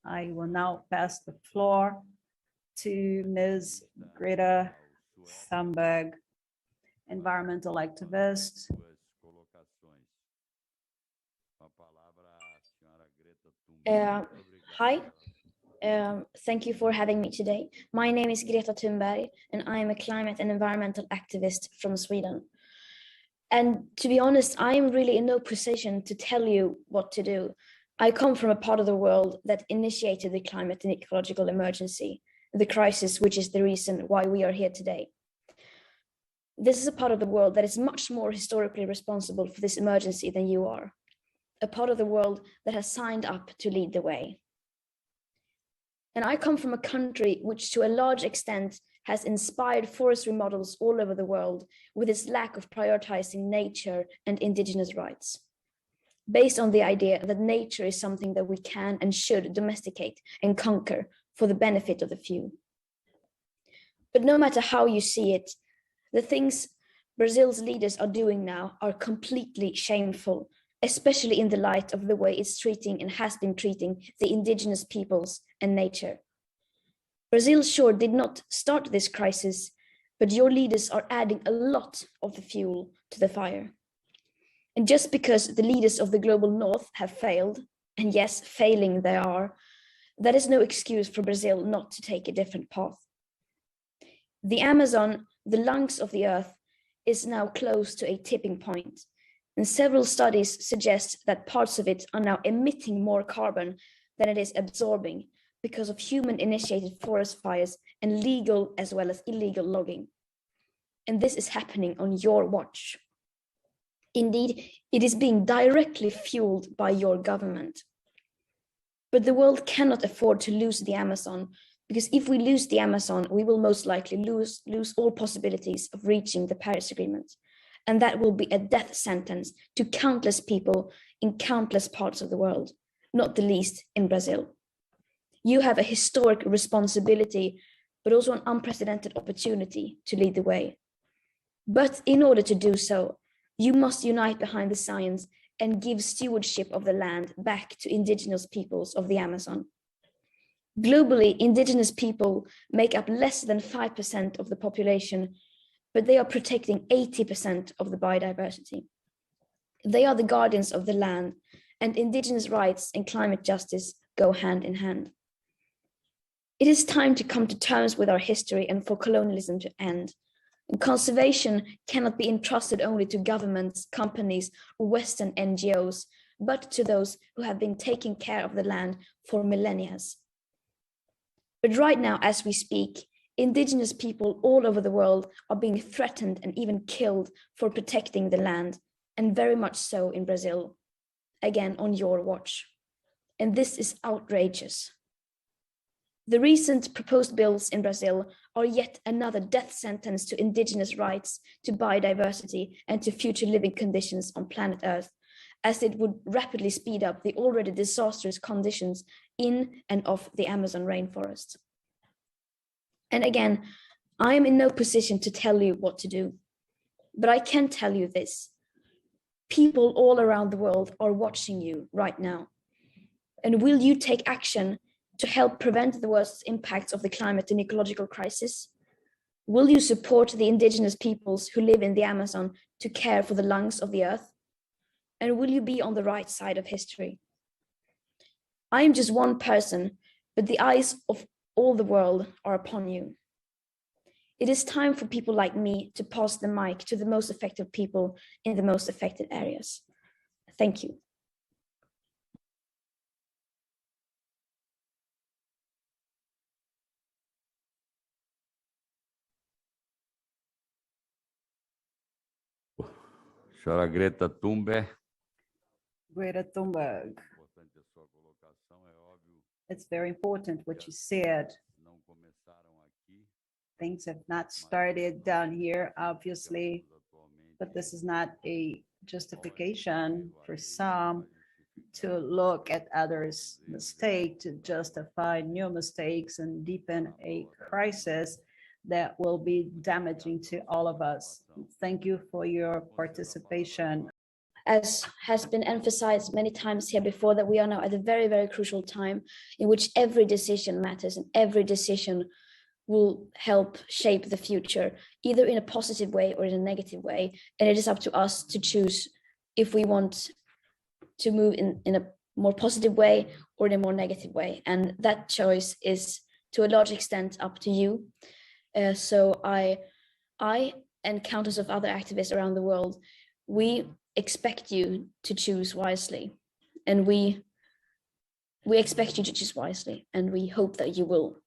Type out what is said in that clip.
I will now pass the floor to Ms. Greta Thunberg, environmental activist. Hi, thank you for having me today. My name is Greta Thunberg, and I am a climate and environmental activist from Sweden. And to be honest, I am really in no position to tell you what to do. I come from a part of the world that initiated the climate and ecological emergency, the crisis which is the reason why we are here today. This is a part of the world that is much more historically responsible for this emergency than you are. A part of the world that has signed up to lead the way. And I come from a country which to a large extent has inspired forestry models all over the world with its lack of prioritizing nature and indigenous rights, based on the idea that nature is something that we can and should domesticate and conquer for the benefit of the few. But no matter how you see it, the things Brazil's leaders are doing now are completely shameful, especially in the light of the way it's treating and has been treating the indigenous peoples and nature. Brazil sure did not start this crisis, but your leaders are adding a lot of the fuel to the fire. And just because the leaders of the global north have failed, and yes, failing they are, that is no excuse for Brazil not to take a different path. The Amazon, the lungs of the earth, is now close to a tipping point. And several studies suggest that parts of it are now emitting more carbon than it is absorbing because of human-initiated forest fires and legal as well as illegal logging. And this is happening on your watch. Indeed, it is being directly fueled by your government. But the world cannot afford to lose the Amazon, because if we lose the Amazon, we will most likely lose all possibilities of reaching the Paris Agreement. And that will be a death sentence to countless people in countless parts of the world, not the least in Brazil. You have a historic responsibility, but also an unprecedented opportunity to lead the way. But in order to do so, you must unite behind the science and give stewardship of the land back to indigenous peoples of the Amazon. Globally, indigenous people make up less than 5% of the population, but they are protecting 80% of the biodiversity. They are the guardians of the land, and indigenous rights and climate justice go hand in hand. It is time to come to terms with our history and for colonialism to end. And conservation cannot be entrusted only to governments, companies, or Western NGOs, but to those who have been taking care of the land for millennia. But right now, as we speak, indigenous people all over the world are being threatened and even killed for protecting the land, and very much so in Brazil, again on your watch. And this is outrageous. The recent proposed bills in Brazil are yet another death sentence to indigenous rights, to biodiversity, and to future living conditions on planet Earth, as it would rapidly speed up the already disastrous conditions in and of the Amazon rainforest. And again, I am in no position to tell you what to do, but I can tell you this. People all around the world are watching you right now. And will you take action to help prevent the worst impacts of the climate and ecological crisis? Will you support the indigenous peoples who live in the Amazon to care for the lungs of the earth? And will you be on the right side of history? I am just one person, but the eyes of all the world are upon you. It is time for people like me to pass the mic to the most affected people in the most affected areas. Thank you. Senhora Greta Thunberg. Greta Thunberg. It's very important what you said. Things have not started down here, obviously, but this is not a justification for some to look at others' mistake to justify new mistakes and deepen a crisis that will be damaging to all of us. Thank you for your participation. as has been emphasized many times here before, that we are now at a very, very crucial time in which every decision matters and every decision will help shape the future, either in a positive way or in a negative way. And it is up to us to choose if we want to move in a more positive way or in a more negative way. And that choice is to a large extent up to you. So I and countless of other activists around the world, we expect you to choose wisely. And we expect you to choose wisely, and we hope that you will.